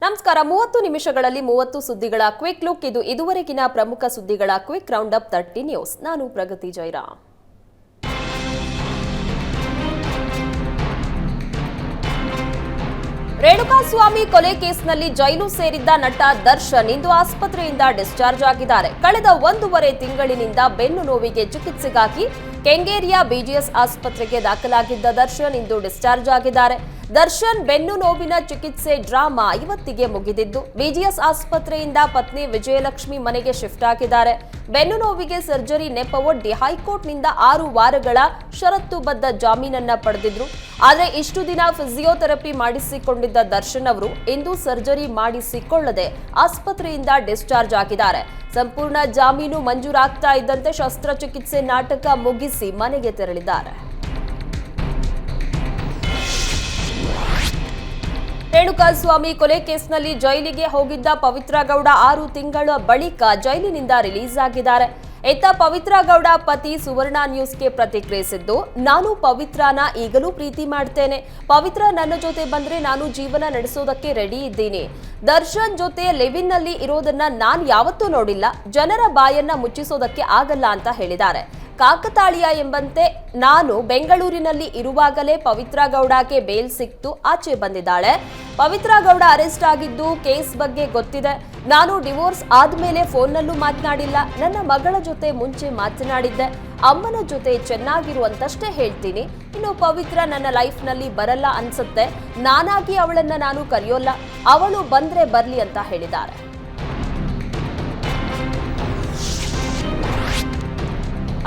ನಮಸ್ಕಾರ. 30 ನಿಮಿಷಗಳಲ್ಲಿ 30 ಸುದ್ದಿಗಳ ಕ್ವಿಕ್ ಲುಕ್. ಇದು ಇದುವರೆಗಿನ ಪ್ರಮುಖ ಸುದ್ದಿಗಳ ಕ್ವಿಕ್ ರೌಂಡ್ ಅಪ್ 30 ನ್ಯೂಸ್. ನಾನು ಪ್ರಗತಿ ಜೈರಾಮ್. ರೇಣುಕಾಸ್ವಾಮಿ ಕೊಲೆ ಕೇಸ್ನಲ್ಲಿ ಜೈಲು ಸೇರಿದ್ದ ನಟ ದರ್ಶನ್ ಇಂದು ಆಸ್ಪತ್ರೆಯಿಂದ ಡಿಸ್ಚಾರ್ಜ್ ಆಗಿದ್ದಾರೆ. ಕಳೆದ 1.5 ತಿಂಗಳಿನಿಂದ ಬೆನ್ನು ನೋವಿಗೆ ಚಿಕಿತ್ಸೆಗಾಗಿ ಕೆಂಗೇರಿಯ ಬಿಜಿಎಸ್ ಆಸ್ಪತ್ರೆಗೆ ದಾಖಲಾಗಿದ್ದ ದರ್ಶನ್ ಇಂದು ಡಿಸ್ಚಾರ್ಜ್ ಆಗಿದ್ದಾರೆ. ದರ್ಶನ್ ಬೆನ್ನು ನೋವಿನ ಚಿಕಿತ್ಸೆ ಡ್ರಾಮಾ ಇವತ್ತಿಗೆ ಮುಗಿದಿದ್ದು ಬಿಜಿಎಸ್ ಆಸ್ಪತ್ರೆಯಿಂದ ಪತ್ನಿ ವಿಜಯಲಕ್ಷ್ಮಿ ಮನೆಗೆ ಶಿಫ್ಟ್ ಆಗಿದ್ದಾರೆ. ಬೆನ್ನು ನೋವಿಗೆ ಸರ್ಜರಿ ನೆಪವೊಡ್ಡಿ ಹೈಕೋರ್ಟ್ನಿಂದ 6 ವಾರಗಳ ಷರತ್ತುಬದ್ಧ ಜಾಮೀನನ್ನ ಪಡೆದಿದ್ರು. ಆದರೆ ಇಷ್ಟು ದಿನ ಫಿಸಿಯೋಥೆರಪಿ ಮಾಡಿಸಿಕೊಂಡಿದ್ದ ದರ್ಶನ್ ಅವರು ಇಂದು ಸರ್ಜರಿ ಮಾಡಿಸಿಕೊಳ್ಳದೆ ಆಸ್ಪತ್ರೆಯಿಂದ ಡಿಸ್ಚಾರ್ಜ್ ಆಗಿದ್ದಾರೆ. ಸಂಪೂರ್ಣ ಜಾಮೀನು ಮಂಜೂರಾಗ್ತಾ ಇದ್ದಂತೆ ಶಸ್ತ್ರಚಿಕಿತ್ಸೆ ನಾಟಕ ಮುಗಿಸಿ ಮನೆಗೆ ತೆರಳಿದ್ದಾರೆ. ರೇಣುಕಾಸ್ವಾಮಿ ಕೊಲೆ ಕೇಸ್ನಲ್ಲಿ ಜೈಲಿಗೆ ಹೋಗಿದ್ದ ಪವಿತ್ರ ಗೌಡ 6 ತಿಂಗಳ ಬಳಿಕ ಜೈಲಿನಿಂದ ರಿಲೀಸ್ ಆಗಿದ್ದಾರೆ. ಇತ್ತ ಪವಿತ್ರ ಗೌಡ ಪತಿ ಸುವರ್ಣ ನ್ಯೂಸ್ಗೆ ಪ್ರತಿಕ್ರಿಯಿಸಿದ್ದು, ನಾನು ಪವಿತ್ರನ ಈಗಲೂ ಪ್ರೀತಿ ಮಾಡ್ತೇನೆ. ಪವಿತ್ರ ನನ್ನ ಜೊತೆ ಬಂದ್ರೆ ನಾನು ಜೀವನ ನಡೆಸೋದಕ್ಕೆ ರೆಡಿ ಇದ್ದೀನಿ. ದರ್ಶನ್ ಜೊತೆ ಲಿವಿನ್ನಲ್ಲಿ ಇರೋದನ್ನ ನಾನು ಯಾವತ್ತೂ ನೋಡಿಲ್ಲ. ಜನರ ಬಾಯನ್ನ ಮುಚ್ಚಿಸೋದಕ್ಕೆ ಆಗಲ್ಲ ಅಂತ ಹೇಳಿದ್ದಾರೆ. ಕಾಕತಾಳೀಯ ಎಂಬಂತೆ ನಾನು ಬೆಂಗಳೂರಿನಲ್ಲಿ ಇರುವಾಗಲೇ ಪವಿತ್ರ ಗೌಡಗೆ ಬೇಲ್ ಸಿಕ್ತು, ಆಚೆ ಬಂದಿದ್ದಾಳೆ. ಪವಿತ್ರ ಗೌಡ ಅರೆಸ್ಟ್ ಆಗಿದ್ದು ಕೇಸ್ ಬಗ್ಗೆ ಗೊತ್ತಿದೆ. ನಾನು ಡಿವೋರ್ಸ್ ಆದ್ಮೇಲೆ ಫೋನ್ನಲ್ಲೂ ಮಾತನಾಡಿಲ್ಲ. ನನ್ನ ಮಗಳ ಜೊತೆ ಮುಂಚೆ ಮಾತನಾಡಿದ್ದೆ. ಅಮ್ಮನ ಜೊತೆ ಚೆನ್ನಾಗಿರುವಂತಷ್ಟೇ ಹೇಳ್ತೀನಿ. ಇನ್ನು ಪವಿತ್ರ ನನ್ನ ಲೈಫ್ನಲ್ಲಿ ಬರಲ್ಲ ಅನ್ಸುತ್ತೆ. ನಾನಾಗಿ ಅವಳನ್ನ ನಾನು ಕರೆಯೋಲ್ಲ. ಅವಳು ಬಂದ್ರೆ ಬರ್ಲಿ ಅಂತ ಹೇಳಿದ್ದಾರೆ.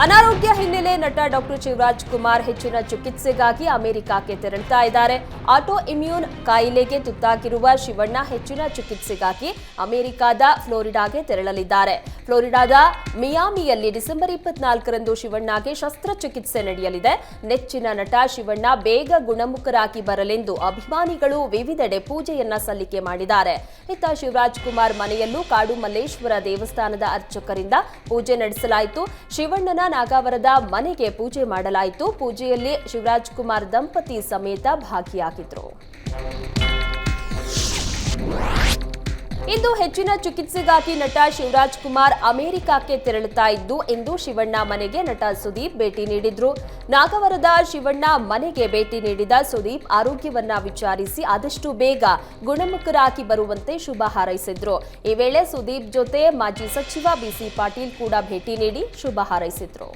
ಅನಾರೋಗ್ಯ ಹಿನ್ನೆಲೆ ನಟ ಡಾಕ್ಟರ್ ಶಿವರಾಜ್ ಕುಮಾರ್ ಹೆಚ್ಚಿನ ಚಿಕಿತ್ಸೆಗಾಗಿ ಅಮೆರಿಕಕ್ಕೆ ತೆರಳುತ್ತಾ ಇದ್ದಾರೆ. ಆಟೋ ಇಮ್ಯೂನ್ ಕಾಯಿಲೆಗೆ ತುತ್ತಾಗಿರುವ ಶಿವಣ್ಣ ಹೆಚ್ಚಿನ ಚಿಕಿತ್ಸೆಗಾಗಿ ಅಮೆರಿಕದ ಫ್ಲೋರಿಡಾಗೆ ತೆರಳಲಿದ್ದಾರೆ. ಫ್ಲೋರಿಡಾದ ಮಿಯಾಮಿಯಲ್ಲಿ ಡಿಸೆಂಬರ್ 24ರಂದು ಶಿವಣ್ಣಗೆ ಶಸ್ತ್ರಚಿಕಿತ್ಸೆ ನಡೆಯಲಿದೆ. ನೆಚ್ಚಿನ ನಟ ಶಿವಣ್ಣ ಬೇಗ ಗುಣಮುಖರಾಗಿ ಬರಲೆಂದು ಅಭಿಮಾನಿಗಳು ವಿವಿಧೆಡೆ ಪೂಜೆಯನ್ನ ಸಲ್ಲಿಕೆ ಮಾಡಿದ್ದಾರೆ. ಇತ್ತ ಶಿವರಾಜ್ ಕುಮಾರ್ ಮನೆಯಲ್ಲೂ ಕಾಡು ಮಲ್ಲೇಶ್ವರ ದೇವಸ್ಥಾನದ ಅರ್ಚಕರಿಂದ ಪೂಜೆ ನಡೆಸಲಾಯಿತು. ಶಿವಣ್ಣನ ನಾಗಾವರದ ಮನೆಗೆ ಪೂಜೆ ಮಾಡಲಾಯಿತು. ಪೂಜೆಯಲ್ಲಿ ಶಿವರಾಜ್ ಕುಮಾರ್ ದಂಪತಿ ಸಮೇತ ಭಾಗಿಯಾಗಿದ್ರು. ಇಂದು ಹೆಚ್ಚಿನ ಚಿಕಿತ್ಸೆಗಾಗಿ ನಟ ಶಿವರಾಜ್ ಕುಮಾರ್ ಅಮೆರಿಕಕ್ಕೆ ತೆರಳುತ್ತಾ ಇದ್ದು, ಇಂದು ಶಿವಣ್ಣ ಮನೆಗೆ ನಟ ಸುದೀಪ್ ಭೇಟಿ ನೀಡಿದ್ರು. ನಾಗವರದ ಶಿವಣ್ಣ ಮನೆಗೆ ಭೇಟಿ ನೀಡಿದ ಸುದೀಪ್ ಆರೋಗ್ಯವನ್ನ ವಿಚಾರಿಸಿ ಆದಷ್ಟು ಬೇಗ ಗುಣಮುಖರಾಗಿ ಬರುವಂತೆ ಶುಭ ಹಾರೈಸಿದ್ರು. ಈ ವೇಳೆ ಸುದೀಪ್ ಜೊತೆ ಮಾಜಿ ಸಚಿವ ಬಿಸಿ ಪಾಟೀಲ್ ಕೂಡ ಭೇಟಿ ನೀಡಿ ಶುಭ ಹಾರೈಸಿದ್ರು.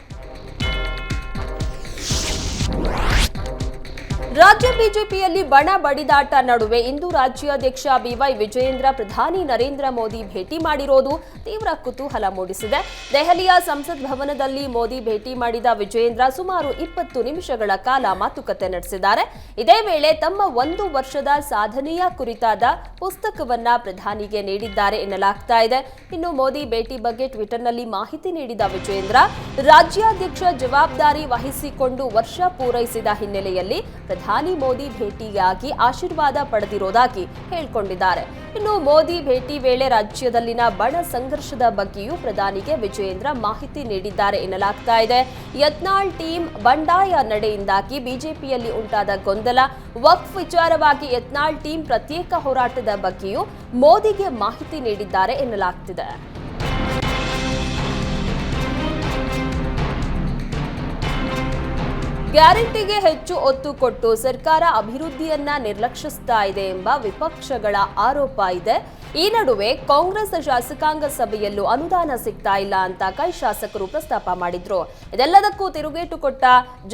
ರಾಜ್ಯ ಬಿಜೆಪಿಯಲ್ಲಿ ಬಣ ಬಡಿದಾಟ ನಡುವೆ ಇಂದು ರಾಜ್ಯಾಧ್ಯಕ್ಷ ಬಿವೈ ವಿಜಯೇಂದ್ರ ಪ್ರಧಾನಿ ನರೇಂದ್ರ ಮೋದಿ ಭೇಟಿ ಮಾಡಿರೋದು ತೀವ್ರ ಕುತೂಹಲ ಮೂಡಿಸಿದೆ. ದೆಹಲಿಯ ಸಂಸತ್ ಭವನದಲ್ಲಿ ಮೋದಿ ಭೇಟಿ ಮಾಡಿದ ವಿಜಯೇಂದ್ರ ಸುಮಾರು 20 ನಿಮಿಷಗಳ ಕಾಲ ಮಾತುಕತೆ ನಡೆಸಿದ್ದಾರೆ. ಇದೇ ವೇಳೆ ತಮ್ಮ 1 ವರ್ಷದ ಸಾಧನೆಯ ಕುರಿತಾದ ಪುಸ್ತಕವನ್ನ ಪ್ರಧಾನಿಗೆ ನೀಡಿದ್ದಾರೆ ಎನ್ನಲಾಗ್ತಾ ಇದೆ. ಇನ್ನು ಮೋದಿ ಭೇಟಿ ಬಗ್ಗೆ ಟ್ವಿಟರ್ನಲ್ಲಿ ಮಾಹಿತಿ ನೀಡಿದ ವಿಜಯೇಂದ್ರ, ರಾಜ್ಯಾಧ್ಯಕ್ಷ ಜವಾಬ್ದಾರಿ ವಹಿಸಿಕೊಂಡು ವರ್ಷ ಪೂರೈಸಿದ ಹಿನ್ನೆಲೆಯಲ್ಲಿ ಪ್ರಧಾನಿ ಮೋದಿ ಭೇಟಿಯಾಗಿ ಆಶೀರ್ವಾದ ಪಡೆದಿರೋದಾಗಿ ಹೇಳಿಕೊಂಡಿದ್ದಾರೆ. ಇನ್ನು ಮೋದಿ ಭೇಟಿ ವೇಳೆ ರಾಜ್ಯದಲ್ಲಿನ ಬಣ ಸಂಘರ್ಷದ ಬಗ್ಗೆಯೂ ಪ್ರಧಾನಿಗೆ ವಿಜಯೇಂದ್ರ ಮಾಹಿತಿ ನೀಡಿದ್ದಾರೆ ಎನ್ನಲಾಗ್ತಾ ಇದೆ. ಯತ್ನಾಳ್ ಟೀಮ್ ಬಂಡಾಯ ನಡೆಯಿಂದಾಗಿ ಬಿಜೆಪಿಯಲ್ಲಿ ಉಂಟಾದ ಗೊಂದಲ, ವಕ್ಫ್ ವಿಚಾರವಾಗಿ ಯತ್ನಾಳ್ ಟೀಮ್ ಪ್ರತ್ಯೇಕ ಹೋರಾಟದ ಬಗ್ಗೆಯೂ ಮೋದಿಗೆ ಮಾಹಿತಿ ನೀಡಿದ್ದಾರೆ ಎನ್ನಲಾಗ್ತಿದೆ. ಗ್ಯಾರಂಟಿಗೆ ಹೆಚ್ಚು ಒತ್ತು ಕೊಟ್ಟು ಸರ್ಕಾರ ಅಭಿವೃದ್ಧಿಯನ್ನ ನಿರ್ಲಕ್ಷಿಸ್ತಾ ಇದೆ ಎಂಬ ವಿಪಕ್ಷಗಳ ಆರೋಪ ಇದೆ. ಈ ನಡುವೆ ಕಾಂಗ್ರೆಸ್ ಶಾಸಕಾಂಗ ಸಭೆಯಲ್ಲೂ ಅನುದಾನ ಸಿಗ್ತಾ ಇಲ್ಲ ಅಂತ ಕೈ ಶಾಸಕರು ಪ್ರಸ್ತಾಪ ಮಾಡಿದ್ರು. ಇದೆಲ್ಲದಕ್ಕೂ ತಿರುಗೇಟು ಕೊಟ್ಟ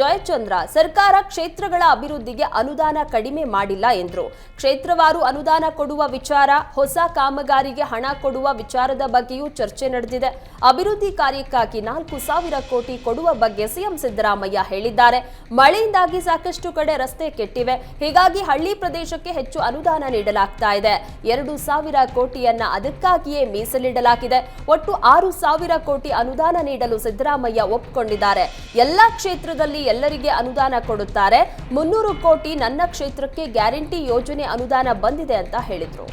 ಜಯಚಂದ್ರ, ಸರ್ಕಾರ ಕ್ಷೇತ್ರಗಳ ಅಭಿವೃದ್ಧಿಗೆ ಅನುದಾನ ಕಡಿಮೆ ಮಾಡಿಲ್ಲ ಎಂದ್ರು. ಕ್ಷೇತ್ರವಾರು ಅನುದಾನ ಕೊಡುವ ವಿಚಾರ, ಹೊಸ ಕಾಮಗಾರಿಗೆ ಹಣ ಕೊಡುವ ವಿಚಾರದ ಬಗ್ಗೆಯೂ ಚರ್ಚೆ ನಡೆದಿದೆ. ಅಭಿವೃದ್ಧಿ ಕಾರ್ಯಕ್ಕಾಗಿ 4,000 ಕೋಟಿ ಕೊಡುವ ಬಗ್ಗೆ ಸಿಎಂ ಸಿದ್ದರಾಮಯ್ಯ ಹೇಳಿದ್ದಾರೆ. ಮಳೆಯಿಂದಾಗಿ ಸಾಕಷ್ಟು ಕಡೆ ರಸ್ತೆ ಕೆಟ್ಟಿವೆ. ಹೀಗಾಗಿ ಹಳ್ಳಿ ಪ್ರದೇಶಕ್ಕೆ ಹೆಚ್ಚು ಅನುದಾನ ನೀಡಲಾಗ್ತಾ ಇದೆ. 2,000 ಕೋಟಿಯನ್ನ ಅದಕ್ಕಾಗಿಯೇ ಮೀಸಲಿಡಲಾಗಿದೆ. ಒಟ್ಟು 6,000 ಕೋಟಿ ಅನುದಾನ ನೀಡಲು ಸಿದ್ದರಾಮಯ್ಯ ಒಪ್ಪಿಕೊಂಡಿದ್ದಾರೆ. ಎಲ್ಲಾ ಕ್ಷೇತ್ರದಲ್ಲಿ ಎಲ್ಲರಿಗೆ ಅನುದಾನ ಕೊಡುತ್ತಾರೆ. 300 ಕೋಟಿ ನನ್ನ ಕ್ಷೇತ್ರಕ್ಕೆ ಗ್ಯಾರಂಟಿ ಯೋಜನೆ ಅನುದಾನ ಬಂದಿದೆ ಅಂತ ಹೇಳಿದ್ರು.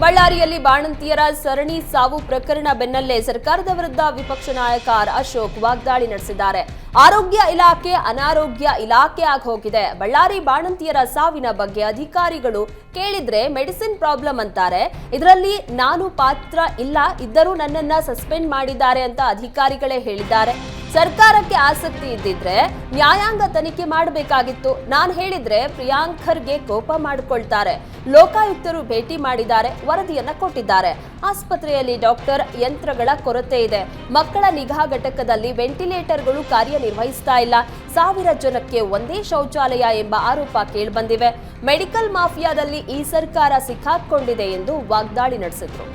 ಬಳ್ಳಾರಿಯಲ್ಲಿ ಬಾಣಂತಿಯರ ಸರಣಿ ಸಾವು ಪ್ರಕರಣ ಬೆನ್ನಲ್ಲೇ ಸರ್ಕಾರದ ವಿರುದ್ಧ ವಿಪಕ್ಷ ನಾಯಕ ಆರ್ ಅಶೋಕ್ ವಾಗ್ದಾಳಿ ನಡೆಸಿದ್ದಾರೆ. ಆರೋಗ್ಯ ಇಲಾಖೆ ಅನಾರೋಗ್ಯ ಇಲಾಖೆ ಆಗಿ ಹೋಗಿದೆ. ಬಳ್ಳಾರಿ ಬಾಣಂತಿಯರ ಸಾವಿನ ಬಗ್ಗೆ ಅಧಿಕಾರಿಗಳು ಕೇಳಿದ್ರೆ ಮೆಡಿಸಿನ್ ಪ್ರಾಬ್ಲಮ್ ಅಂತಾರೆ. ಇದರಲ್ಲಿ ನಾನು ಪಾತ್ರ ಇಲ್ಲ, ಇದ್ದರೂ ನನ್ನನ್ನ ಸಸ್ಪೆಂಡ್ ಮಾಡಿದ್ದಾರೆ ಅಂತ ಅಧಿಕಾರಿಗಳೇ ಹೇಳಿದ್ದಾರೆ. ಸರ್ಕಾರಕ್ಕೆ ಆಸಕ್ತಿ ಇದ್ದಿದ್ರೆ ನ್ಯಾಯಾಂಗ ತನಿಖೆ ಮಾಡಬೇಕಾಗಿತ್ತು. ನಾನು ಹೇಳಿದ್ರೆ ಪ್ರಿಯಾಂಕ್ ಖರ್ಗೆ ಕೋಪ ಮಾಡಿಕೊಳ್ತಾರೆ. ಲೋಕಾಯುಕ್ತರು ಭೇಟಿ ಮಾಡಿದ್ದಾರೆ, ವರದಿಯನ್ನ ಕೊಟ್ಟಿದ್ದಾರೆ. ಆಸ್ಪತ್ರೆಯಲ್ಲಿ ಡಾಕ್ಟರ್, ಯಂತ್ರಗಳ ಕೊರತೆ ಇದೆ. ಮಕ್ಕಳ ನಿಗಾ ಘಟಕದಲ್ಲಿ ವೆಂಟಿಲೇಟರ್ಗಳು ಕಾರ್ಯನಿರ್ವಹಿಸ್ತಾ ಇಲ್ಲ. 1000 ಜನಕ್ಕೆ ಒಂದೇ ಶೌಚಾಲಯ ಎಂಬ ಆರೋಪ ಕೇಳಿಬಂದಿವೆ. ಮೆಡಿಕಲ್ ಮಾಫಿಯಾದಲ್ಲಿ ಈ ಸರ್ಕಾರ ಸಿಕ್ಕಾಕೊಂಡಿದೆ ಎಂದು ವಾಗ್ದಾಳಿ ನಡೆಸಿದ್ರು.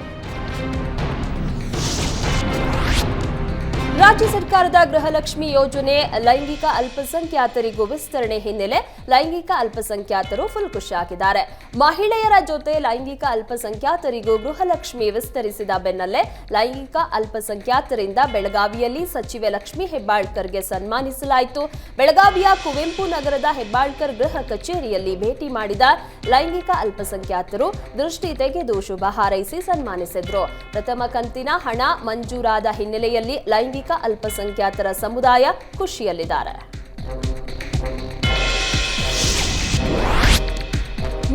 ರಾಜ್ಯ ಸರ್ಕಾರದ ಗೃಹಲಕ್ಷ್ಮಿ ಯೋಜನೆ ಲೈಂಗಿಕ ಅಲ್ಪಸಂಖ್ಯಾತರಿಗೂ ವಿಸ್ತರಣೆ ಹಿನ್ನೆಲೆ ಲೈಂಗಿಕ ಅಲ್ಪಸಂಖ್ಯಾತರು ಫುಲ್ ಖುಷಿಯಾಗಿದ್ದಾರೆ. ಮಹಿಳೆಯರ ಜೊತೆ ಲೈಂಗಿಕ ಅಲ್ಪಸಂಖ್ಯಾತರಿಗೂ ಗೃಹಲಕ್ಷ್ಮಿ ವಿಸ್ತರಿಸಿದ ಬೆನ್ನಲ್ಲೇ ಲೈಂಗಿಕ ಅಲ್ಪಸಂಖ್ಯಾತರಿಂದ ಬೆಳಗಾವಿಯಲ್ಲಿ ಸಚಿವೆ ಲಕ್ಷ್ಮೀ ಹೆಬ್ಬಾಳ್ಕರ್ಗೆ ಸನ್ಮಾನಿಸಲಾಯಿತು. ಬೆಳಗಾವಿಯ ಕುವೆಂಪು ನಗರದ ಹೆಬ್ಬಾಳ್ಕರ್ ಗೃಹ ಕಚೇರಿಯಲ್ಲಿ ಭೇಟಿ ಮಾಡಿದ ಲೈಂಗಿಕ ಅಲ್ಪಸಂಖ್ಯಾತರು ದೃಷ್ಟಿ ತೆಗೆದು ಶುಭ ಹಾರೈಸಿ ಸನ್ಮಾನಿಸಿದ್ರು. ಪ್ರಥಮ ಕಂತಿನ ಹಣ ಮಂಜೂರಾದ ಹಿನ್ನೆಲೆಯಲ್ಲಿ ಲೈಂಗಿಕ ಅಲ್ಪಸಂಖ್ಯಾತರ ಸಮುದಾಯ ಖುಷಿಯಲ್ಲಿದ್ದಾರೆ.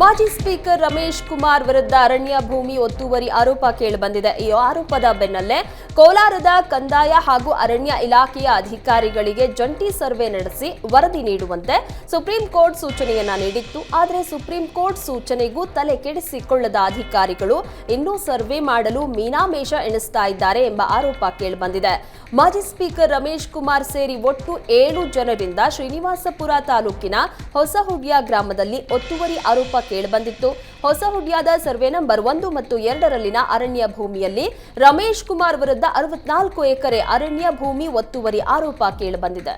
ಮಾಜಿ ಸ್ಪೀಕರ್ ರಮೇಶ್ ಕುಮಾರ್ ವಿರುದ್ಧ ಅರಣ್ಯ ಭೂಮಿ ಒತ್ತುವರಿ ಆರೋಪ ಕೇಳಿಬಂದಿದೆ. ಈ ಆರೋಪದ ಬೆನ್ನಲ್ಲೇ ಕೋಲಾರದ ಕಂದಾಯ ಹಾಗೂ ಅರಣ್ಯ ಇಲಾಖೆಯ ಅಧಿಕಾರಿಗಳಿಗೆ ಜಂಟಿ ಸರ್ವೆ ನಡೆಸಿ ವರದಿ ನೀಡುವಂತೆ ಸುಪ್ರೀಂ ಕೋರ್ಟ್ ಸೂಚನೆಯನ್ನ ನೀಡಿತ್ತು. ಆದರೆ ಸುಪ್ರೀಂ ಕೋರ್ಟ್ ಸೂಚನೆಗೂ ತಲೆ ಕೆಡಿಸಿಕೊಳ್ಳದ ಅಧಿಕಾರಿಗಳು ಇನ್ನೂ ಸರ್ವೆ ಮಾಡಲು ಮೀನಾಮೇಷ ಎಣಿಸ್ತಾ ಇದ್ದಾರೆ ಎಂಬ ಆರೋಪ ಕೇಳಿಬಂದಿದೆ. ಮಾಜಿ ಸ್ಪೀಕರ್ ರಮೇಶ್ ಕುಮಾರ್ ಸೇರಿ ಒಟ್ಟು 7 ಜನರಿಂದ ಶ್ರೀನಿವಾಸಪುರ ತಾಲೂಕಿನ ಹೊಸಹುಡ್ಯ ಗ್ರಾಮದಲ್ಲಿ ಒತ್ತುವರಿ ಆರೋಪ ಕೇಳಿಬಂದಿತ್ತು. ಹೊಸಹುಡ್ಯದ ಸರ್ವೆ ನಂಬರ್ 1 ಮತ್ತು 2ರಲ್ಲಿನ ಅರಣ್ಯ ಭೂಮಿಯಲ್ಲಿ ರಮೇಶ್ ಕುಮಾರ್ ವಿರುದ್ಧ 64 ಎಕರೆ ಅರಣ್ಯ ಭೂಮಿ ಒತ್ತುವರಿ ಆರೋಪ ಕೇಳಿಬಂದಿದೆ.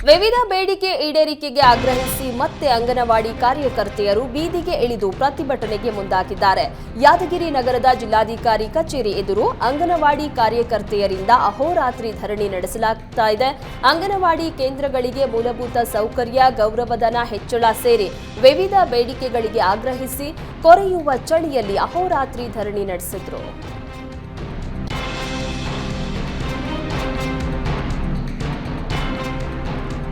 ವಿವಿಧ ಬೇಡಿಕೆ ಈಡೇರಿಕೆಗೆ ಆಗ್ರಹಿಸಿ ಮತ್ತೆ ಅಂಗನವಾಡಿ ಕಾರ್ಯಕರ್ತೆಯರು ಬೀದಿಗೆ ಇಳಿದು ಪ್ರತಿಭಟನೆಗೆ ಮುಂದಾಗಿದ್ದಾರೆ. ಯಾದಗಿರಿ ನಗರದ ಜಿಲ್ಲಾಧಿಕಾರಿ ಕಚೇರಿ ಎದುರು ಅಂಗನವಾಡಿ ಕಾರ್ಯಕರ್ತೆಯರಿಂದ ಅಹೋರಾತ್ರಿ ಧರಣಿ ನಡೆಸಲಾಗ್ತಾ ಇದೆ. ಅಂಗನವಾಡಿ ಕೇಂದ್ರಗಳಿಗೆ ಮೂಲಭೂತ ಸೌಕರ್ಯ, ಗೌರವಧನ ಹೆಚ್ಚಳ ಸೇರಿ ವಿವಿಧ ಬೇಡಿಕೆಗಳಿಗೆ ಆಗ್ರಹಿಸಿ ಕೊರೆಯುವ ಚಳಿಯಲ್ಲಿ ಅಹೋರಾತ್ರಿ ಧರಣಿ ನಡೆಸಿದ್ರು.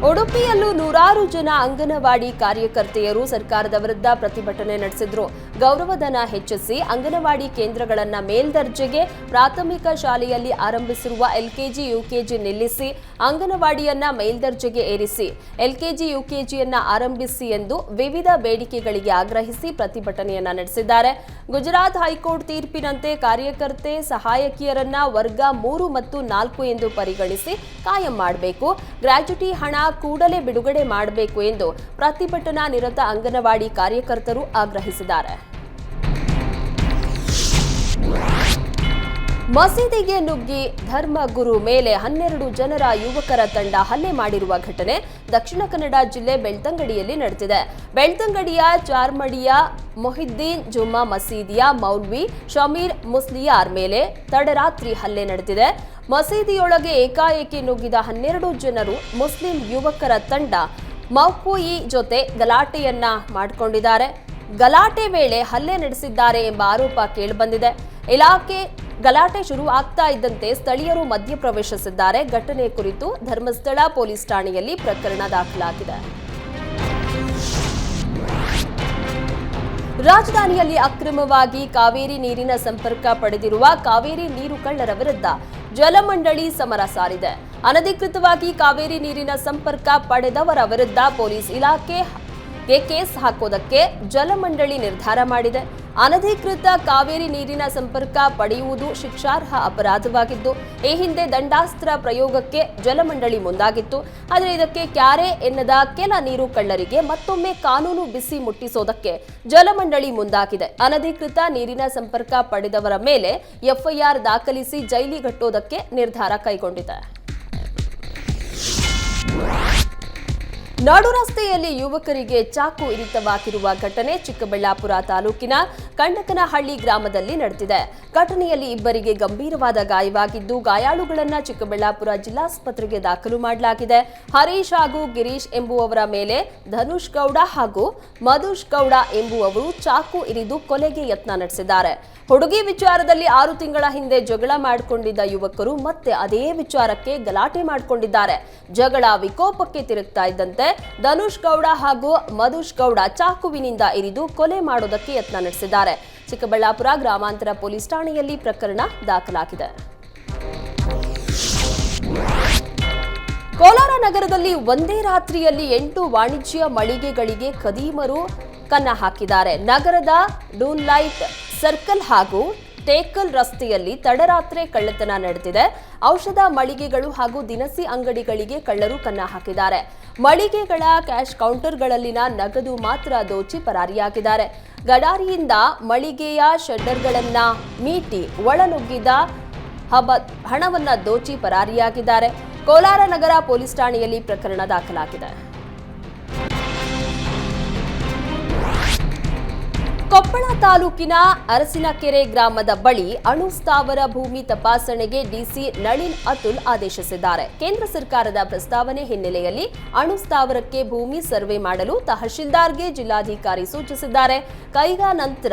ಉಡುಪಿಯಲ್ಲೂ ನೂರಾರು ಜನ ಅಂಗನವಾಡಿ ಕಾರ್ಯಕರ್ತೆಯರು ಸರ್ಕಾರದ ವಿರುದ್ಧ ಪ್ರತಿಭಟನೆ ನಡೆಸಿದ್ರು. ಗೌರವಧನ ಹೆಚ್ಚಿಸಿ ಅಂಗನವಾಡಿ ಕೇಂದ್ರಗಳನ್ನು ಮೇಲ್ದರ್ಜೆಗೆ, ಪ್ರಾಥಮಿಕ ಶಾಲೆಯಲ್ಲಿ ಆರಂಭಿಸಿರುವ ಎಲ್ಕೆಜಿ, ಯುಕೆಜಿ ನಿಲ್ಲಿಸಿ ಅಂಗನವಾಡಿಯನ್ನ ಮೇಲ್ದರ್ಜೆಗೆ ಏರಿಸಿ, ಎಲ್ಕೆಜಿ, ಯುಕೆಜಿಯನ್ನ ಆರಂಭಿಸಿ ಎಂದು ವಿವಿಧ ಬೇಡಿಕೆಗಳಿಗೆ ಆಗ್ರಹಿಸಿ ಪ್ರತಿಭಟನೆಯನ್ನ ನಡೆಸಿದ್ದಾರೆ. ಗುಜರಾತ್ ಹೈಕೋರ್ಟ್ ತೀರ್ಪಿನಂತೆ ಕಾರ್ಯಕರ್ತೆ, ಸಹಾಯಕಿಯರನ್ನ ವರ್ಗ 3 ಮತ್ತು 4 ಎಂದು ಪರಿಗಣಿಸಿ ಕಾಯಂ ಮಾಡಬೇಕು. ಗ್ರಾಚ್ಯುಟಿ ಹಣ ಕೂಡಲೇ ಬಿಡುಗಡೆ ಮಾಡಬೇಕು ಎಂದು ಪ್ರತಿಭಟನಾ ನಿರತ ಅಂಗನವಾಡಿ ಕಾರ್ಯಕರ್ತರು ಆಗ್ರಹಿಸಿದ್ದಾರೆ. ಮಸೀದಿಗೆ ನುಗ್ಗಿ ಧರ್ಮಗುರು ಮೇಲೆ 12 ಜನರ ಯುವಕರ ತಂಡ ಹಲ್ಲೆ ಮಾಡಿರುವ ಘಟನೆ ದಕ್ಷಿಣ ಕನ್ನಡ ಜಿಲ್ಲೆ ಬೆಳ್ತಂಗಡಿಯಲ್ಲಿ ನಡೆದಿದೆ. ಬೆಳ್ತಂಗಡಿಯ ಚಾರ್ಮಡಿಯ ಮೊಹಿದ್ದೀನ್ ಜುಮ್ಮಾ ಮಸೀದಿಯ ಮೌಲ್ವಿ ಶಮೀರ್ ಮುಸ್ಲಿಯಾರ್ ಮೇಲೆ ತಡರಾತ್ರಿ ಹಲ್ಲೆ ನಡೆದಿದೆ. ಮಸೀದಿಯೊಳಗೆ ಏಕಾಏಕಿ ನುಗ್ಗಿದ 12 ಜನರು ಮುಸ್ಲಿಂ ಯುವಕರ ತಂಡ ಮೌಪೂಯಿ ಜೊತೆ ಗಲಾಟೆಯನ್ನ ಮಾಡಿಕೊಂಡಿದ್ದಾರೆ. ಗಲಾಟೆ ವೇಳೆ ಹಲ್ಲೆ ನಡೆಸಿದ್ದಾರೆ ಎಂಬ ಆರೋಪ ಕೇಳಿಬಂದಿದೆ. ಇಲಾಖೆ ಗಲಾಟೆ ಶುರು ಆಗ್ತಾ ಇದ್ದಂತೆ ಸ್ಥಳೀಯರು ಮಧ್ಯಪ್ರವೇಶಿಸಿದ್ದಾರೆ. ಘಟನೆ ಕುರಿತು ಧರ್ಮಸ್ಥಳ ಪೊಲೀಸ್ ಠಾಣೆಯಲ್ಲಿ ಪ್ರಕರಣ ದಾಖಲಾಗಿದೆ. ರಾಜಧಾನಿಯಲ್ಲಿ ಅಕ್ರಮವಾಗಿ ಕಾವೇರಿ ನೀರಿನ ಸಂಪರ್ಕ ಪಡೆದಿರುವ ಕಾವೇರಿ ನೀರು ಕಳ್ಳರ ವಿರುದ್ಧ ಜಲಮಂಡಳಿ ಸಮರ ಸಾರಿದೆ. ಅನಧಿಕೃತವಾಗಿ ಕಾವೇರಿ ನೀರಿನ ಸಂಪರ್ಕ ಪಡೆದವರ ವಿರುದ್ಧ ಪೊಲೀಸ್ ಇಲಾಖೆಗೆ ಕೇಸ್ ಹಾಕೋದಕ್ಕೆ ಜಲಮಂಡಳಿ ನಿರ್ಧಾರ ಮಾಡಿದೆ. ಅನಧಿಕೃತ ಕಾವೇರಿ ನೀರಿನ ಸಂಪರ್ಕ ಪಡೆಯುವುದು ಶಿಕ್ಷಾರ್ಹ ಅಪರಾಧವಾಗಿದ್ದು, ಈ ಹಿಂದೆ ದಂಡಾಸ್ತ್ರ ಪ್ರಯೋಗಕ್ಕೆ ಜಲಮಂಡಳಿ ಮುಂದಾಗಿತ್ತು. ಆದರೆ ಇದಕ್ಕೆ ಕ್ಯಾರೆ ಎನ್ನದ ಕೆಲ ನೀರು ಕಳ್ಳರಿಗೆ ಮತ್ತೊಮ್ಮೆ ಕಾನೂನು ಬಿಸಿ ಮುಟ್ಟಿಸೋದಕ್ಕೆ ಜಲಮಂಡಳಿ ಮುಂದಾಗಿದೆ. ಅನಧಿಕೃತ ನೀರಿನ ಸಂಪರ್ಕ ಪಡೆದವರ ಮೇಲೆ ಎಫ್ಐಆರ್ ದಾಖಲಿಸಿ ಜೈಲಿಗಟ್ಟೋದಕ್ಕೆ ನಿರ್ಧಾರ ಕೈಗೊಂಡಿದೆ. ನಡು ರಸ್ತೆಯಲ್ಲಿ ಯುವಕರಿಗೆ ಚಾಕು ಇರಿತವಾಗಿರುವ ಘಟನೆ ಚಿಕ್ಕಬಳ್ಳಾಪುರ ತಾಲೂಕಿನ ಕಂಡಕನಹಳ್ಳಿ ಗ್ರಾಮದಲ್ಲಿ ನಡೆದಿದೆ. ಘಟನೆಯಲ್ಲಿ ಇಬ್ಬರಿಗೆ ಗಂಭೀರವಾದ ಗಾಯವಾಗಿದ್ದು, ಗಾಯಾಳುಗಳನ್ನು ಚಿಕ್ಕಬಳ್ಳಾಪುರ ಜಿಲ್ಲಾಸ್ಪತ್ರೆಗೆ ದಾಖಲು ಮಾಡಲಾಗಿದೆ. ಹರೀಶ್ ಹಾಗೂ ಗಿರೀಶ್ ಎಂಬುವವರ ಮೇಲೆ ಧನುಷ್ ಗೌಡ ಹಾಗೂ ಮಧುಷ್ ಗೌಡ ಎಂಬುವವರು ಚಾಕು ಇರಿದು ಕೊಲೆಗೆ ಯತ್ನ ನಡೆಸಿದ್ದಾರೆ. ಹುಡುಗಿ ವಿಚಾರದಲ್ಲಿ 6 ತಿಂಗಳ ಹಿಂದೆ ಜಗಳ ಮಾಡಿಕೊಂಡಿದ್ದ ಯುವಕರು ಮತ್ತೆ ಅದೇ ವಿಚಾರಕ್ಕೆ ಗಲಾಟೆ ಮಾಡಿಕೊಂಡಿದ್ದಾರೆ. ಜಗಳ ವಿಕೋಪಕ್ಕೆ ತಿರುಗ್ತಾ ಇದ್ದಂತೆ ಧನುಷ್ ಗೌಡ ಹಾಗೂ ಮಧುಷ್ ಗೌಡ ಚಾಕುವಿನಿಂದ ಇರಿದು ಕೊಲೆ ಮಾಡೋದಕ್ಕೆ ಯತ್ನ ನಡೆಸಿದ್ದಾರೆ. ಚಿಕ್ಕಬಳ್ಳಾಪುರ ಗ್ರಾಮಾಂತರ ಪೊಲೀಸ್ ಠಾಣೆಯಲ್ಲಿ ಪ್ರಕರಣ ದಾಖಲಾಗಿದೆ. ಕೋಲಾರ ನಗರದಲ್ಲಿ ಒಂದೇ ರಾತ್ರಿಯಲ್ಲಿ 8 ವಾಣಿಜ್ಯ ಮಳಿಗೆಗಳಿಗೆ ಖದೀಮರು ಕನ್ನ ಹಾಕಿದ್ದಾರೆ. ನಗರದ ಡೂನ್ಲೈಟ್ ಸರ್ಕಲ್ ಹಾಗೂ ಟೇಕಲ್ ರಸ್ತೆಯಲ್ಲಿ ತಡರಾತ್ರಿ ಕಳ್ಳತನ ನಡೆದಿದೆ. ಔಷಧ ಮಳಿಗೆಗಳು ಹಾಗೂ ದಿನಸಿ ಅಂಗಡಿಗಳಿಗೆ ಕಳ್ಳರು ಕನ್ನ ಹಾಕಿದ್ದಾರೆ. ಮಳಿಗೆಗಳ ಕ್ಯಾಶ್ ಕೌಂಟರ್ಗಳಲ್ಲಿನ ನಗದು ಮಾತ್ರ ದೋಚಿ ಪರಾರಿಯಾಗಿದ್ದಾರೆ. ಗಡಾರಿಯಿಂದ ಮಳಿಗೆಯ ಶೆಡ್ಡರ್ಗಳನ್ನ ಮೀಟಿ ಒಳನುಗ್ಗಿದ ಹಣವನ್ನ ದೋಚಿ ಪರಾರಿಯಾಗಿದ್ದಾರೆ. ಕೋಲಾರ ನಗರ ಪೊಲೀಸ್ ಠಾಣೆಯಲ್ಲಿ ಪ್ರಕರಣ ದಾಖಲಾಗಿದೆ. ಕೊಪ್ಪಳ ತಾಲೂಕಿನ ಅರಸಿನಕೆರೆ ಗ್ರಾಮದ ಬಳಿ ಅಣು ಸ್ಥಾವರ ಭೂಮಿ ತಪಾಸಣೆಗೆ ಡಿಸಿ ನಳಿನ್ ಅತುಲ್ ಆದೇಶಿಸಿದ್ದಾರೆ. ಕೇಂದ್ರ ಸರ್ಕಾರದ ಪ್ರಸ್ತಾವನೆ ಹಿನ್ನೆಲೆಯಲ್ಲಿ ಅಣು ಸ್ಥಾವರಕ್ಕೆ ಭೂಮಿ ಸರ್ವೆ ಮಾಡಲು ತಹಶೀಲ್ದಾರ್ಗೆ ಜಿಲ್ಲಾಧಿಕಾರಿ ಸೂಚಿಸಿದ್ದಾರೆ. ಕೈಗಾ ನಂತರ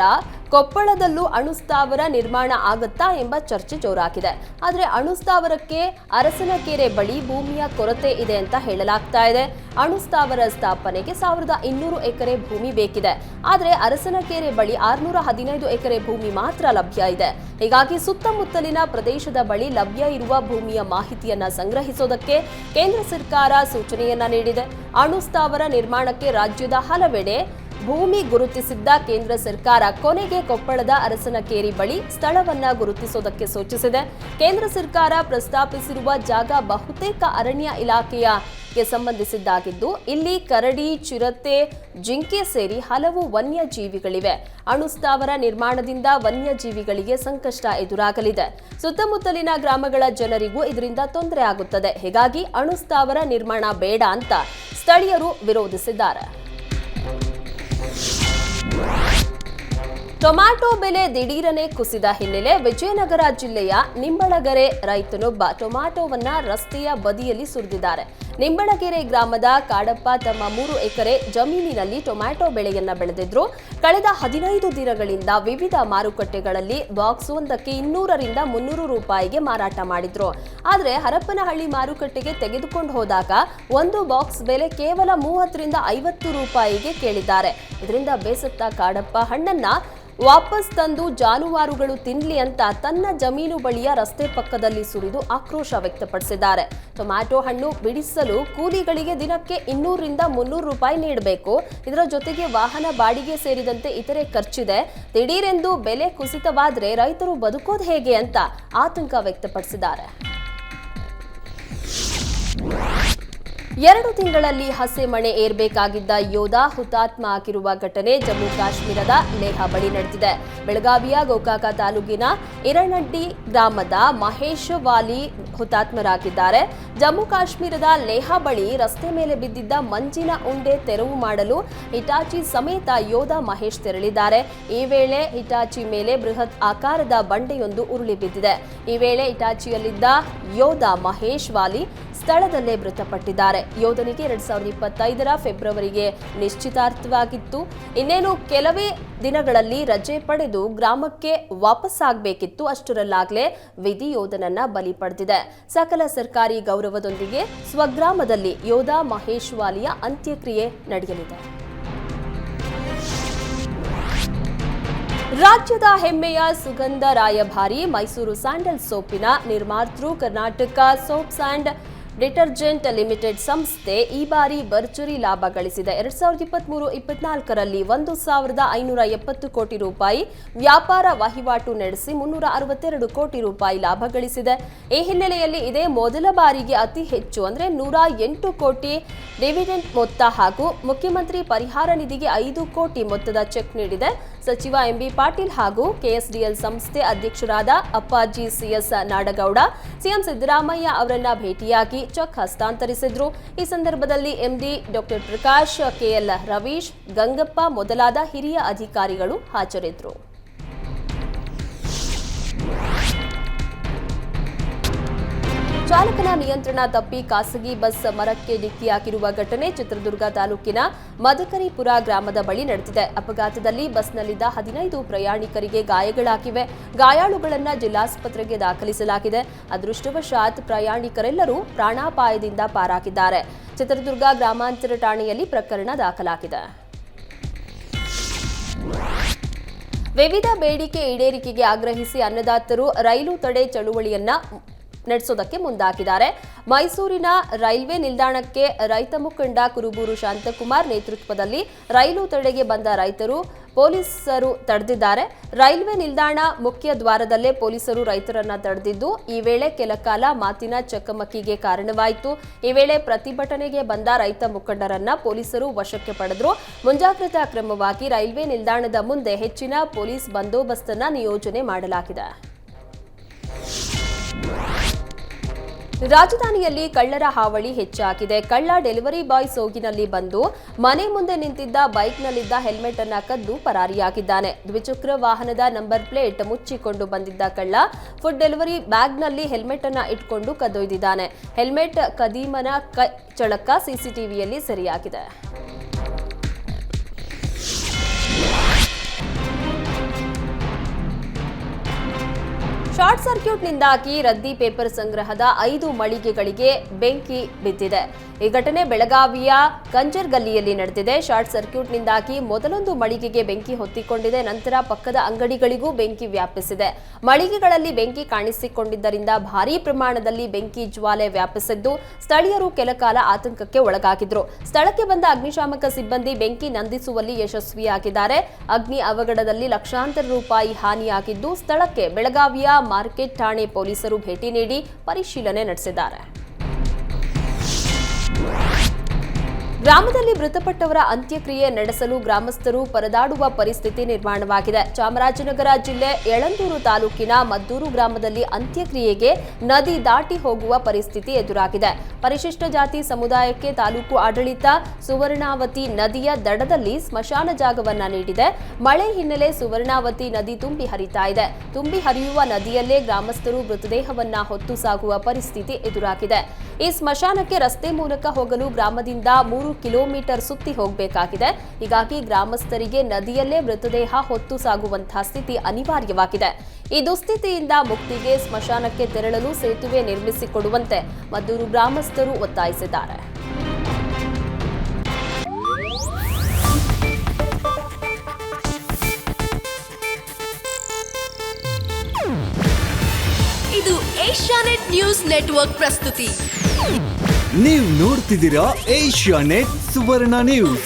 ಕೊಪ್ಪಳದಲ್ಲೂ ಅಣು ಸ್ಥಾವರ ನಿರ್ಮಾಣ ಆಗುತ್ತಾ ಎಂಬ ಚರ್ಚೆ ಜೋರಾಗಿದೆ. ಆದರೆ ಅಣು ಸ್ಥಾವರಕ್ಕೆ ಅರಸನಕೆರೆ ಬಳಿ ಭೂಮಿಯ ಕೊರತೆ ಇದೆ ಅಂತ ಹೇಳಲಾಗ್ತಾ ಇದೆ. ಅಣು ಸ್ಥಾವರ ಸ್ಥಾಪನೆಗೆ 1200 ಎಕರೆ ಭೂಮಿ ಬೇಕಿದೆ. ಆದರೆ ಅರಸನಕೆರೆ ಬಳಿ 615 ಎಕರೆ ಭೂಮಿ ಮಾತ್ರ ಲಭ್ಯ ಇದೆ. ಹೀಗಾಗಿ ಸುತ್ತಮುತ್ತಲಿನ ಪ್ರದೇಶದ ಬಳಿ ಲಭ್ಯ ಇರುವ ಭೂಮಿಯ ಮಾಹಿತಿಯನ್ನ ಸಂಗ್ರಹಿಸೋದಕ್ಕೆ ಕೇಂದ್ರ ಸರ್ಕಾರ ಸೂಚನೆಯನ್ನ ನೀಡಿದೆ. ಅಣು ಸ್ಥಾವರ ನಿರ್ಮಾಣಕ್ಕೆ ರಾಜ್ಯದ ಹಲವೆಡೆ ಭೂಮಿ ಗುರುತಿಸಿದ್ದ ಕೇಂದ್ರ ಸರ್ಕಾರ ಕೊನೆಗೆ ಕೊಪ್ಪಳದ ಅರಸನಕೇರಿ ಬಳಿ ಸ್ಥಳವನ್ನ ಗುರುತಿಸೋದಕ್ಕೆ ಸೂಚಿಸಿದೆ. ಕೇಂದ್ರ ಸರ್ಕಾರ ಪ್ರಸ್ತಾಪಿಸಿರುವ ಜಾಗ ಬಹುತೇಕ ಅರಣ್ಯ ಇಲಾಖೆಗೆ ಸಂಬಂಧಿಸಿದ್ದಾಗಿದ್ದು, ಇಲ್ಲಿ ಕರಡಿ, ಚಿರತೆ, ಜಿಂಕೆ ಸೇರಿ ಹಲವು ವನ್ಯಜೀವಿಗಳಿವೆ. ಅಣು ಸ್ಥಾವರ ನಿರ್ಮಾಣದಿಂದ ವನ್ಯಜೀವಿಗಳಿಗೆ ಸಂಕಷ್ಟ ಎದುರಾಗಲಿದೆ. ಸುತ್ತಮುತ್ತಲಿನ ಗ್ರಾಮಗಳ ಜನರಿಗೂ ಇದರಿಂದ ತೊಂದರೆ ಆಗುತ್ತದೆ. ಹೀಗಾಗಿ ಅಣು ಸ್ಥಾವರ ನಿರ್ಮಾಣ ಬೇಡ ಅಂತ ಸ್ಥಳೀಯರು ವಿರೋಧಿಸಿದ್ದಾರೆ. ಟೊಮ್ಯಾಟೊ ಬೆಲೆ ದಿಢೀರನೆ ಕುಸಿದ ಹಿನ್ನೆಲೆ ವಿಜಯನಗರ ಜಿಲ್ಲೆಯ ನಿಂಬಳಗೆರೆ ರೈತನೊಬ್ಬ ಟೊಮ್ಯಾಟೊವನ್ನ ರಸ್ತೆಯ ಬದಿಯಲ್ಲಿ ಸುರಿದಿದ್ದಾರೆ. ನಿಂಬಳಗೆರೆ ಗ್ರಾಮದ ಕಾಡಪ್ಪ ತಮ್ಮ 3 ಎಕರೆ ಜಮೀನಿನಲ್ಲಿ ಟೊಮ್ಯಾಟೊ ಬೆಳೆಯನ್ನ ಬೆಳೆದಿದ್ರು. ಕಳೆದ 15 ದಿನಗಳಿಂದ ವಿವಿಧ ಮಾರುಕಟ್ಟೆಗಳಲ್ಲಿ ಬಾಕ್ಸ್ ಒಂದಕ್ಕೆ 200ರಿಂದ 300 ರೂಪಾಯಿಗೆ ಮಾರಾಟ ಮಾಡಿದ್ರು. ಆದರೆ ಹರಪನಹಳ್ಳಿ ಮಾರುಕಟ್ಟೆಗೆ ತೆಗೆದುಕೊಂಡು ಹೋದಾಗ ಒಂದು ಬಾಕ್ಸ್ ಬೆಲೆ ಕೇವಲ 30ರಿಂದ 50 ರೂಪಾಯಿಗೆ ಕೇಳಿದ್ದಾರೆ. ಇದರಿಂದ ಬೇಸತ್ತ ಕಾಡಪ್ಪ ಹಣ್ಣನ್ನ ವಾಪಸ್ ತಂದು ಜಾನುವಾರುಗಳು ತಿನ್ಲಿ ಅಂತ ತನ್ನ ಜಮೀನು ಬಳಿಯ ರಸ್ತೆ ಪಕ್ಕದಲ್ಲಿ ಸುರಿದು ಆಕ್ರೋಶ ವ್ಯಕ್ತಪಡಿಸಿದ್ದಾರೆ. ಟೊಮ್ಯಾಟೊ ಹಣ್ಣು ಬಿಡಿಸಲು ಕೂಲಿಗಳಿಗೆ ದಿನಕ್ಕೆ 200ರಿಂದ 300 ರೂಪಾಯಿ ನೀಡಬೇಕು. ಇದರ ಜೊತೆಗೆ ವಾಹನ ಬಾಡಿಗೆ ಸೇರಿದಂತೆ ಇತರೆ ಖರ್ಚಿದೆ. ದಿಢೀರೆಂದು ಬೆಲೆ ಕುಸಿತವಾದ್ರೆ ರೈತರು ಬದುಕೋದು ಹೇಗೆ ಅಂತ ಆತಂಕ ವ್ಯಕ್ತಪಡಿಸಿದ್ದಾರೆ. 2 ತಿಂಗಳಲ್ಲಿ ಹಸೆ ಮಣೆ ಏರ್ಬೇಕಾಗಿದ್ದ ಯೋಧ ಹುತಾತ್ಮ ಆಗಿರುವ ಘಟನೆ ಜಮ್ಮು ಕಾಶ್ಮೀರದ ಲೇಹ ಬಳಿ ನಡೆದಿದೆ. ಬೆಳಗಾವಿಯ ಗೋಕಾಕ ತಾಲೂಕಿನ ಇರನಡ್ಡಿ ಗ್ರಾಮದ ಮಹೇಶ್ ವಾಲಿ ಹುತಾತ್ಮರಾಗಿದ್ದಾರೆ. ಜಮ್ಮು ಕಾಶ್ಮೀರದ ಲೇಹ ಬಳಿ ರಸ್ತೆ ಮೇಲೆ ಬಿದ್ದಿದ್ದ ಮಂಜಿನ ಉಂಡೆ ತೆರವು ಮಾಡಲು ಹಿಟಾಚಿ ಸಮೇತ ಯೋಧ ಮಹೇಶ್ ತೆರಳಿದ್ದಾರೆ. ಈ ವೇಳೆ ಹಿಟಾಚಿ ಮೇಲೆ ಬೃಹತ್ ಆಕಾರದ ಬಂಡೆಯೊಂದು ಉರುಳಿ ಬಿದ್ದಿದೆ. ಈ ವೇಳೆ ಹಿಟಾಚಿಯಲ್ಲಿದ್ದ ಯೋಧ ಮಹೇಶ್ ವಾಲಿ ಸ್ಥಳದಲ್ಲೇ ಮೃತಪಟ್ಟಿದ್ದಾರೆ. ಯೋಧನಿಗೆ 2025ರ ಫೆಬ್ರವರಿಗೆ ನಿಶ್ಚಿತಾರ್ಥವಾಗಿತ್ತು. ಇನ್ನೇನು ಕೆಲವೇ ದಿನಗಳಲ್ಲಿ ರಜೆ ಪಡೆದು ಗ್ರಾಮಕ್ಕೆ ವಾಪಸ್ಸಾಗಬೇಕಿತ್ತು. ಅಷ್ಟರಲ್ಲಾಗಲೇ ವಿಧಿ ಯೋಧನನ್ನ ಬಲಿ ಪಡೆದಿದೆ. ಸಕಲ ಸರ್ಕಾರಿ ಗೌರವದೊಂದಿಗೆ ಸ್ವಗ್ರಾಮದಲ್ಲಿ ಯೋಧ ಮಹೇಶ್ ವಾಲಿಯ ಅಂತ್ಯಕ್ರಿಯೆ ನಡೆಯಲಿದೆ. ರಾಜ್ಯದ ಹೆಮ್ಮೆಯ ಸುಗಂಧ ರಾಯಭಾರಿ ಮೈಸೂರು ಸ್ಯಾಂಡಲ್ ಸೋಪಿನ ನಿರ್ಮಾತೃ Karnataka soaps and detergent limited ಸಂಸ್ಥೆ ಈ ಬಾರಿ ಭರ್ಜರಿ ಲಾಭ ಗಳಿಸಿದೆ. 2023-24ರಲ್ಲಿ 1,570 ಕೋಟಿ ರೂಪಾಯಿ ವ್ಯಾಪಾರ ವಹಿವಾಟು ನಡೆಸಿ 362 ಕೋಟಿ ರೂಪಾಯಿ ಲಾಭ ಗಳಿಸಿದೆ. ಈ ಹಿನ್ನೆಲೆಯಲ್ಲಿ ಇದೇ ಮೊದಲ ಬಾರಿಗೆ ಅತಿ ಹೆಚ್ಚು ಅಂದರೆ 108 ಕೋಟಿ ಡಿವಿಡೆಂಡ್ ಮೊತ್ತ ಹಾಗೂ ಮುಖ್ಯಮಂತ್ರಿ ಪರಿಹಾರ ನಿಧಿಗೆ 5 ಕೋಟಿ ಮೊತ್ತದ ಚೆಕ್ ನೀಡಿದೆ. ಸಚಿವ ಎಂಬಿ ಪಾಟೀಲ್ ಹಾಗೂ ಕೆಎಸ್ಡಿಎಲ್ ಸಂಸ್ಥೆ ಅಧ್ಯಕ್ಷರಾದ ಅಪ್ಪಾಜಿ ಸಿಎಸ್ ನಾಡಗೌಡ ಸಿಎಂ ಸಿದ್ದರಾಮಯ್ಯ ಅವರನ್ನ ಭೇಟಿಯಾಗಿ ಚೆಕ್ ಹಸ್ತಾಂತರಿಸಿದ್ರು. ಈ ಸಂದರ್ಭದಲ್ಲಿ MD doctor Prakash, KL Ravish, Gangappa ಮೊದಲಾದ ಹಿರಿಯ ಅಧಿಕಾರಿಗಳು ಹಾಜರಿದ್ದರು. ಚಾಲಕನ ನಿಯಂತ್ರಣ ತಪ್ಪಿ ಖಾಸಗಿ ಬಸ್ ಮರಕ್ಕೆ ಡಿಕ್ಕಿ ಹಾಕಿರುವ ಘಟನೆ ಚಿತ್ರದುರ್ಗ ತಾಲೂಕಿನ ಮದಕರಿಪುರ ಗ್ರಾಮದ ಬಳಿ ನಡೆದಿದೆ. ಅಪಘಾತದಲ್ಲಿ ಬಸ್ನಲ್ಲಿದ್ದ 15 ಪ್ರಯಾಣಿಕರಿಗೆ ಗಾಯಗಳಾಗಿವೆ. ಗಾಯಾಳುಗಳನ್ನು ಜಿಲ್ಲಾಸ್ಪತ್ರೆಗೆ ದಾಖಲಿಸಲಾಗಿದೆ. ಅದೃಷ್ಟವಶಾತ್ ಪ್ರಯಾಣಿಕರೆಲ್ಲರೂ ಪ್ರಾಣಾಪಾಯದಿಂದ ಪಾರಾಗಿದ್ದಾರೆ. ಚಿತ್ರದುರ್ಗ ಗ್ರಾಮಾಂತರ ಠಾಣೆಯಲ್ಲಿ ಪ್ರಕರಣ ದಾಖಲಾಗಿದೆ. ವಿವಿಧ ಬೇಡಿಕೆ ಈಡೇರಿಕೆಗೆ ಆಗ್ರಹಿಸಿ ಅನ್ನದಾತರು ರೈಲು ತಡೆ ಚಳುವಳಿಯನ್ನ ನಡೆಸೋದಕ್ಕೆ ಮುಂದಾಗಿದ್ದಾರೆ. ಮೈಸೂರಿನ ರೈಲ್ವೆ ನಿಲ್ದಾಣಕ್ಕೆ ರೈತ ಮುಖಂಡ ಕುರುಬೂರು ಶಾಂತಕುಮಾರ್ ನೇತೃತ್ವದಲ್ಲಿ ರೈಲು ತಡೆಗೆ ಬಂದ ರೈತರು ಪೊಲೀಸರು ತಡೆದಿದ್ದಾರೆ. ರೈಲ್ವೆ ನಿಲ್ದಾಣ ಮುಖ್ಯ ದ್ವಾರದಲ್ಲೇ ಪೊಲೀಸರು ರೈತರನ್ನ ತಡೆದಿದ್ದು, ಈ ವೇಳೆ ಕೆಲಕಾಲ ಮಾತಿನ ಚಕಮಕಿಗೆ ಕಾರಣವಾಯಿತು. ಈ ವೇಳೆ ಪ್ರತಿಭಟನೆಗೆ ಬಂದ ರೈತ ಮುಖಂಡರನ್ನ ಪೊಲೀಸರು ವಶಕ್ಕೆ ಪಡೆದರು. ಮುಂಜಾಗ್ರತಾ ಕ್ರಮವಾಗಿ ರೈಲ್ವೆ ನಿಲ್ದಾಣದ ಮುಂದೆ ಹೆಚ್ಚಿನ ಪೊಲೀಸ್ ಬಂದೋಬಸ್ತನ್ನ ನಿಯೋಜನೆ ಮಾಡಲಾಗಿದೆ. ರಾಜಧಾನಿಯಲ್ಲಿ ಕಳ್ಳರ ಹಾವಳಿ ಹೆಚ್ಚಾಗಿದೆ. ಕಳ್ಳ ಡೆಲಿವರಿ ಬಾಯ್ ಸೋಗಿನಲ್ಲಿ ಬಂದು ಮನೆ ಮುಂದೆ ನಿಂತಿದ್ದ ಬೈಕ್ನಲ್ಲಿದ್ದ ಹೆಲ್ಮೆಟ್ ಅನ್ನ ಕದ್ದು ಪರಾರಿಯಾಗಿದ್ದಾನೆ. ದ್ವಿಚಕ್ರ ವಾಹನದ ನಂಬರ್ ಪ್ಲೇಟ್ ಮುಚ್ಚಿಕೊಂಡು ಬಂದಿದ್ದ ಕಳ್ಳ ಫುಡ್ ಡೆಲಿವರಿ ಬ್ಯಾಗ್ನಲ್ಲಿ ಹೆಲ್ಮೆಟ್ ಅನ್ನ ಇಟ್ಕೊಂಡು ಕದ್ದೊಯ್ದಿದ್ದಾನೆ. ಹೆಲ್ಮೆಟ್ ಕದೀಮನ ಚಳಕ ಸಿಸಿಟಿವಿಯಲ್ಲಿ ಸೆರೆಯಾಗಿದೆ. ಶಾರ್ಟ್ ಸರ್ಕ್ಯೂಟ್ನಿಂದಾಗಿ ರದ್ದಿ ಪೇಪರ್ ಸಂಗ್ರಹದ 5 ಮಳಿಗೆಗಳಿಗೆ ಬೆಂಕಿ ಬಿದ್ದಿದೆ. ಈ ಘಟನೆ ಬೆಳಗಾವಿಯ ಕಂಜರ್ಗಲ್ಲಿಯಲ್ಲಿ ನಡೆದಿದೆ. ಶಾರ್ಟ್ ಸರ್ಕ್ಯೂಟ್ನಿಂದಾಗಿ ಮೊದಲೊಂದು ಮಳಿಗೆಗೆ ಬೆಂಕಿ ಹೊತ್ತಿಕೊಂಡಿದೆ. ನಂತರ ಪಕ್ಕದ ಅಂಗಡಿಗಳಿಗೂ ಬೆಂಕಿ ವ್ಯಾಪಿಸಿದೆ. ಮಳಿಗೆಗಳಲ್ಲಿ ಬೆಂಕಿ ಕಾಣಿಸಿಕೊಂಡಿದ್ದರಿಂದ ಭಾರೀ ಪ್ರಮಾಣದಲ್ಲಿ ಬೆಂಕಿ ಜ್ವಾಲೆ ವ್ಯಾಪಿಸಿದ್ದು ಸ್ಥಳೀಯರು ಕೆಲಕಾಲ ಆತಂಕಕ್ಕೆ ಒಳಗಾಗಿದ್ರು. ಸ್ಥಳಕ್ಕೆ ಬಂದ ಅಗ್ನಿಶಾಮಕ ಸಿಬ್ಬಂದಿ ಬೆಂಕಿ ನಂದಿಸುವಲ್ಲಿ ಯಶಸ್ವಿಯಾಗಿದ್ದಾರೆ. ಅಗ್ನಿ ಅವಘಡದಲ್ಲಿ ಲಕ್ಷಾಂತರ ರೂಪಾಯಿ ಹಾನಿಯಾಗಿದ್ದು ಸ್ಥಳಕ್ಕೆ ಬೆಳಗಾವಿಯ ಮಾರ್ಕೆಟ್ ಠಾಣೆ ಪೊಲೀಸರು ಭೇಟಿ ನೀಡಿ ಪರಿಶೀಲನೆ ನಡೆಸಿದ್ದಾರೆ. ಗ್ರಾಮದಲ್ಲಿ ಮೃತಪಟ್ಟವರ ಅಂತ್ಯಕ್ರಿಯೆ ನಡೆಸಲು ಗ್ರಾಮಸ್ಥರು ಪರದಾಡುವ ಪರಿಸ್ಥಿತಿ ನಿರ್ಮಾಣವಾಗಿದೆ. ಚಾಮರಾಜನಗರ ಜಿಲ್ಲೆ ಯಳಂದೂರು ತಾಲೂಕಿನ ಮದ್ದೂರು ಗ್ರಾಮದಲ್ಲಿ ಅಂತ್ಯಕ್ರಿಯೆಗೆ ನದಿ ದಾಟಿ ಹೋಗುವ ಪರಿಸ್ಥಿತಿ ಎದುರಾಗಿದೆ. ಪರಿಶಿಷ್ಟ ಜಾತಿ ಸಮುದಾಯಕ್ಕೆ ತಾಲೂಕು ಆಡಳಿತ ಸುವರ್ಣಾವತಿ ನದಿಯ ದಡದಲ್ಲಿ ಸ್ಮಶಾನ ಜಾಗವನ್ನ ನೀಡಿದೆ. ಮಳೆ ಹಿನ್ನೆಲೆ ಸುವರ್ಣಾವತಿ ನದಿ ತುಂಬಿ ಹರಿತಾ ಇದೆ. ತುಂಬಿ ಹರಿಯುವ ನದಿಯಲ್ಲೇ ಗ್ರಾಮಸ್ಥರು ಮೃತದೇಹವನ್ನ ಹೊತ್ತು ಸಾಗುವ ಪರಿಸ್ಥಿತಿ ಎದುರಾಗಿದೆ. ಈ ಸ್ಮಶಾನಕ್ಕೆ ರಸ್ತೆ ಮೂಲಕ ಹೋಗಲು ಗ್ರಾಮದಿಂದ 3 ಕಿಲೋಮೀಟರ್ ಸುತ್ತಿ ಹೋಗಬೇಕಾಗಿದೆ. ಹೀಗಾಗಿ ಗ್ರಾಮಸ್ಥರಿಗೆ ನದಿಯಲ್ಲೇ ಮೃತದೇಹ ಹೊತ್ತು ಸಾಗುವಂತಹ ಸ್ಥಿತಿ ಅನಿವಾರ್ಯವಾಗಿದೆ. ಈ ದುಸ್ಥಿತಿಯಿಂದ ಮುಕ್ತಿಗೆ ಸ್ಮಶಾನಕ್ಕೆ ತೆರಳಲು ಸೇತುವೆ ನಿರ್ಮಿಸಿಕೊಡುವಂತೆ ಮದ್ದೂರು ಗ್ರಾಮಸ್ಥರು ಒತ್ತಾಯಿಸಿದ್ದಾರೆ. ಇದು ಏಷ್ಯಾನೆಟ್ ನ್ಯೂಸ್ ನೆಟ್ವರ್ಕ್ ಪ್ರಸ್ತುತಿ. ನೀವು ನೋಡ್ತಿದ್ದೀರಾ ಏಷ್ಯಾನೆಟ್ ಸುವರ್ಣ ನ್ಯೂಸ್.